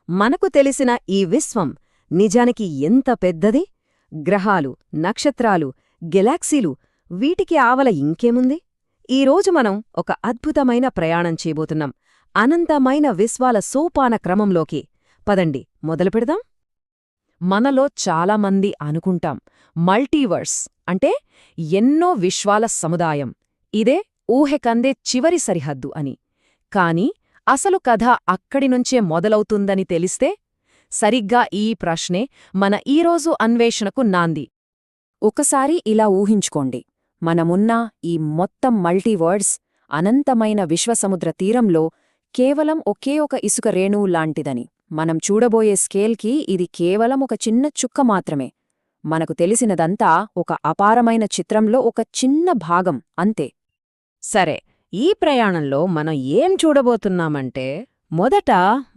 మనకు తెలిసిన ఈ విశ్వం నిజానికి ఎంత పెద్దది? గ్రహాలు, నక్షత్రాలు, గెలాక్సీలు, వీటికి ఆవల ఇంకేముంది? ఈరోజు మనం ఒక అద్భుతమైన ప్రయాణం చేయబోతున్నాం, అనంతమైన విశ్వాల సోపాన క్రమంలోకి. పదండి, మొదలుపెడదాం. మనలో చాలామంది అనుకుంటాం, మల్టీవర్స్ అంటే ఎన్నో విశ్వాల సముదాయం, ఇదే ఊహెకందే చివరి సరిహద్దు అని. కాని అసలు కథ అక్కడినుంచే మొదలవుతుందని తెలిస్తే? సరిగ్గా ఈ ప్రశ్నే మన ఈరోజు అన్వేషణకు నాంది. ఒకసారి ఇలా ఊహించుకోండి, మనమున్న ఈ మొత్తం మల్టీవర్స్ అనంతమైన విశ్వసముద్ర తీరంలో కేవలం ఒకే ఒక ఇసుక రేణువు లాంటిదని. మనం చూడబోయే స్కేల్కి ఇది కేవలం ఒక చిన్న చుక్క మాత్రమే. మనకు తెలిసినదంతా ఒక అపారమైన చిత్రంలో ఒక చిన్న భాగం అంతే. సరే, ఈ ప్రయాణంలో మనం ఏం చూడబోతున్నామంటే, మొదట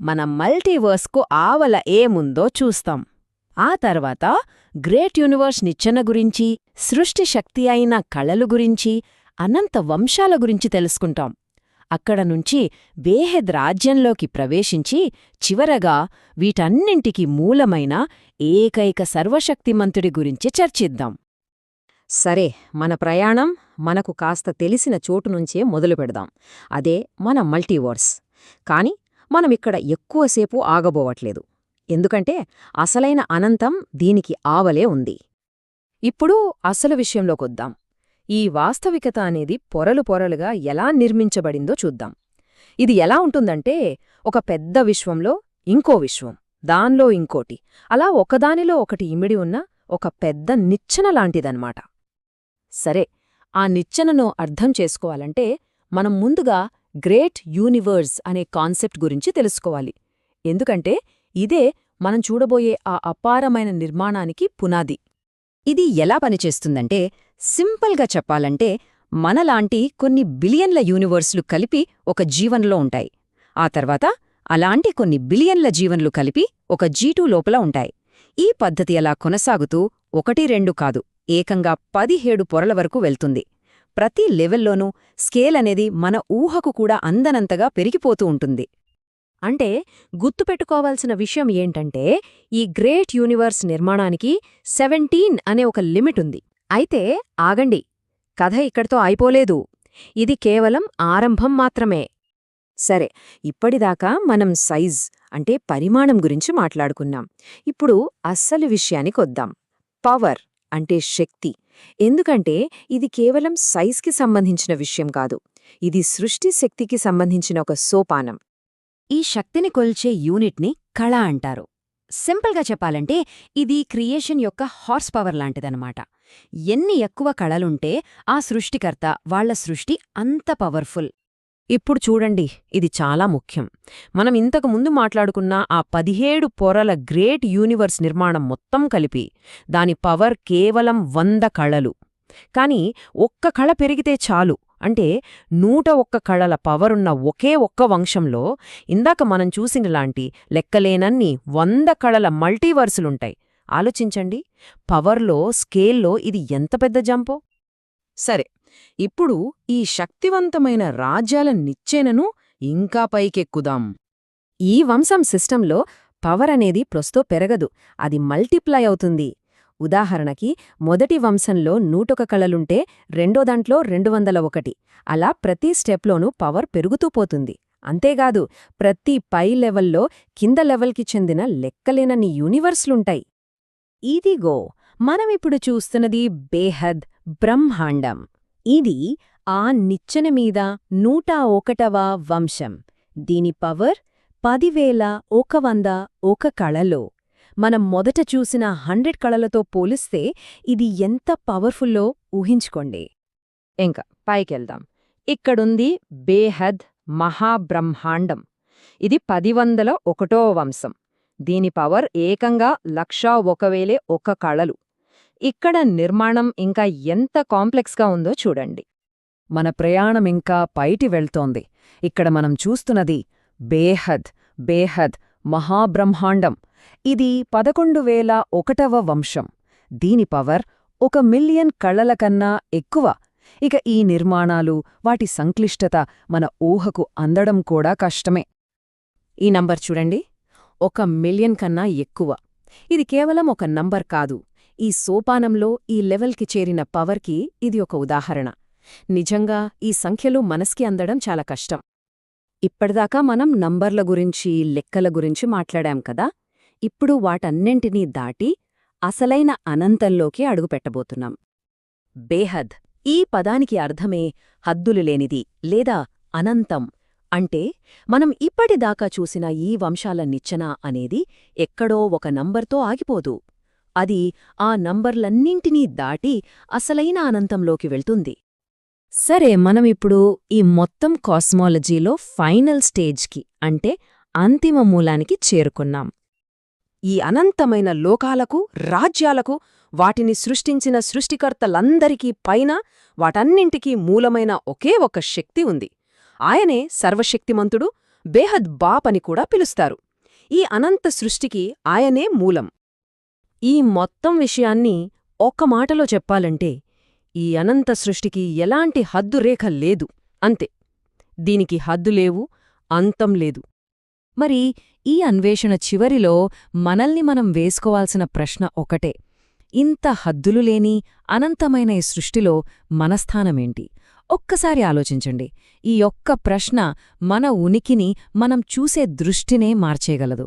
మన మల్టీవర్స్కు ఆవల ఏముందో చూస్తాం. ఆ తర్వాత గ్రేట్ యూనివర్స్ నిచ్చెన గురించి, సృష్టి శక్తి అయిన కళలు గురించి, అనంత వంశాల గురించి తెలుసుకుంటాం. అక్కడ నుంచి బేహద్ రాజ్యంలోకి ప్రవేశించి చివరగా వీటన్నింటికి మూలమైన ఏకైక సర్వశక్తిమంతుడి గురించి చర్చిద్దాం. సరే, మన ప్రయాణం మనకు కాస్త తెలిసిన చోటునుంచే మొదలుపెడదాం. అదే మన మల్టీవర్స్. కాని మనమిక్కడ ఎక్కువసేపు ఆగబోవట్లేదు, ఎందుకంటే అసలైన అనంతం దీనికి ఆవలే ఉంది. ఇప్పుడు అసలు విషయంలోకొద్దాం. ఈ వాస్తవికత అనేది పొరలు పొరలుగా ఎలా నిర్మించబడిందో చూద్దాం. ఇది ఎలా ఉంటుందంటే, ఒక పెద్ద విశ్వంలో ఇంకో విశ్వం, దాన్లో ఇంకోటి, అలా ఒకదానిలో ఒకటి ఇమిడి ఉన్న ఒక పెద్ద నిచ్చెన లాంటిదన్నమాట. సరే, ఆ నిచ్చెనను అర్థం చేసుకోవాలంటే మనం ముందుగా గ్రేట్ యూనివర్స్ అనే కాన్సెప్ట్ గురించి తెలుసుకోవాలి. ఎందుకంటే ఇదే మనం చూడబోయే ఆ అపారమైన నిర్మాణానికి పునాది. ఇది ఎలా పనిచేస్తుందంటే, సింపుల్గా చెప్పాలంటే, మనలాంటి కొన్ని బిలియన్ల యూనివర్స్లు కలిపి ఒక జీవన్లో ఉంటాయి. ఆ తర్వాత అలాంటి కొన్ని బిలియన్ల జీవన్లు కలిపి ఒక G2 లోపల ఉంటాయి. ఈ పద్ధతి అలా కొనసాగుతూ 1-2 కాదు, ఏకంగా 17 పొరల వరకు వెళ్తుంది. ప్రతి లెవెల్లోనూ స్కేల్ అనేది మన ఊహకు కూడా అందనంతగా పెరిగిపోతూ ఉంటుంది. అంటే గుర్తుపెట్టుకోవాల్సిన విషయం ఏంటంటే, ఈ గ్రేట్ యూనివర్స్ నిర్మాణానికి 17 అనే ఒక లిమిట్ ఉంది. అయితే ఆగండి, కథ ఇక్కడితో అయిపోలేదు. ఇది కేవలం ఆరంభం మాత్రమే. సరే, ఇప్పటిదాకా మనం సైజ్ అంటే పరిమాణం గురించి మాట్లాడుకున్నాం. ఇప్పుడు అస్సలు విషయానికొద్దాం. పవర్ అంటే శక్తి. ఎందుకంటే ఇది కేవలం సైజ్కి సంబంధించిన విషయం కాదు, ఇది సృష్టి శక్తికి సంబంధించిన ఒక సోపానం. ఈ శక్తిని కొల్చే యూనిట్ని కళ అంటారు. సింపుల్గా చెప్పాలంటే ఇది క్రియేషన్ యొక్క హార్స్ పవర్ లాంటిదన్నమాట. ఎన్ని ఎక్కువ కళలుంటే ఆ సృష్టికర్త వాళ్ల సృష్టి అంత పవర్ఫుల్. ఇప్పుడు చూడండి, ఇది చాలా ముఖ్యం. మనం ఇంతకు ముందు మాట్లాడుకున్న ఆ 17 పొరల గ్రేట్ యూనివర్స్ నిర్మాణం మొత్తం కలిపి దాని పవర్ కేవలం 100 కళలు. కాని ఒక్క కళ పెరిగితే చాలు, అంటే 101 కళల పవరున్న ఒకే ఒక్క వంశంలో ఇందాక మనం చూసినలాంటి లెక్కలేనన్ని 100 కళల మల్టీవర్సులుంటాయి. ఆలోచించండి, పవర్లో, స్కేల్లో ఇది ఎంత పెద్ద జంపో. సరే, ఇప్పుడు ఈ శక్తివంతమైన రాజ్యాల నిచ్చెనను ఇంకా పైకెక్కుదాం. ఈ వంశం సిస్టంలో పవర్ అనేది ప్రొస్తో పెరగదు, అది మల్టిప్లై అవుతుంది. ఉదాహరణకి మొదటి వంశంలో 101 కళలుంటే రెండో దాంట్లో 201. అలా ప్రతి స్టెప్లోనూ పవర్ పెరుగుతూ పోతుంది. అంతేకాదు, ప్రతి పై లెవెల్లో కింద లెవెల్కి చెందిన లెక్కలేనన్ని యూనివర్స్లుంటాయి. ఇదిగో మనమిప్పుడు చూస్తున్నది బేహద్ బ్రహ్మాండం. ఇది ఆ నిచ్చెన మీద 101వ వంశం. దీని పవర్ 10,101 కళలో. మనం మొదట చూసిన 100 కళలతో పోలిస్తే ఇది ఎంత పవర్ఫుల్లో ఊహించుకోండి. ఇంకా పైకెళ్దాం. ఇక్కడుంది బేహద్ మహాబ్రహ్మాండం. ఇది 10,101వ వంశం. దీని పవర్ ఏకంగా 101,001 కళలు. ఇక్కడ నిర్మాణం ఇంకా ఎంత కాంప్లెక్స్గా ఉందో చూడండి. మన ప్రయాణం ఇంకా పైటి వెళ్తోంది. ఇక్కడ మనం చూస్తున్నది బేహద్ మహాబ్రహ్మాండం. ఇది 11,001వ వంశం. దీని పవర్ 1,000,000 కళల కన్నా ఎక్కువ. ఇక ఈ నిర్మాణాలు, వాటి సంక్లిష్టత మన ఊహకు అందడం కూడా కష్టమే. ఈ నంబర్ చూడండి, 1,000,000 కన్నా ఎక్కువ. ఇది కేవలం ఒక నంబర్ కాదు. ఈ సోపానంలో ఈ లెవెల్కి చేరిన పవర్కి ఇది ఒక ఉదాహరణ. నిజంగా ఈ సంఖ్యలు మనస్కి అందడం చాలా కష్టం. ఇప్పటిదాకా మనం నంబర్ల గురించి, లెక్కల గురించి మాట్లాడాం కదా. ఇప్పుడు వాటన్నింటినీ దాటి అసలైన అనంతంలోకి అడుగుపెట్టబోతున్నాం. బేహద్ ఈ పదానికి అర్థమే హద్దులు లేనిది లేదా అనంతం. అంటే మనం ఇప్పటిదాకా చూసిన ఈ వంశాల నిచ్చెన అనేది ఎక్కడో ఒక నంబర్తో ఆగిపోదు. అది ఆ నంబర్లన్నింటినీ దాటి అసలైన అనంతంలోకి వెళ్తుంది. సరే, మనమిప్పుడు ఈ మొత్తం కాస్మాలజీలో ఫైనల్ స్టేజ్కి అంటే అంతిమ మూలానికి చేరుకున్నాం. ఈ అనంతమైన లోకాలకు, రాజ్యాలకు, వాటిని సృష్టించిన సృష్టికర్తలందరికీ పైన, వాటన్నింటికీ మూలమైన ఒకే ఒక శక్తి ఉంది. ఆయనే సర్వశక్తిమంతుడు, బేహద్ బాప్ అని కూడా పిలుస్తారు. ఈ అనంత సృష్టికి ఆయనే మూలం. ఈ మొత్తం విషయాన్ని ఒక్క మాటలో చెప్పాలంటే, ఈ అనంత సృష్టికి ఎలాంటి హద్దురేఖ లేదు, అంతే. దీనికి హద్దులేవు, అంతం లేదు. మరి ఈ అన్వేషణ చివరిలో మనల్ని మనం వేసుకోవాల్సిన ప్రశ్న ఒకటే: ఇంత హద్దులు లేని అనంతమైన ఈ సృష్టిలో మన స్థానమేంటి? ఒక్కసారి ఆలోచించండి. ఈ ఒక్క ప్రశ్న మన ఉనికిని, మనం చూసే దృష్టినే మార్చేయగలదు.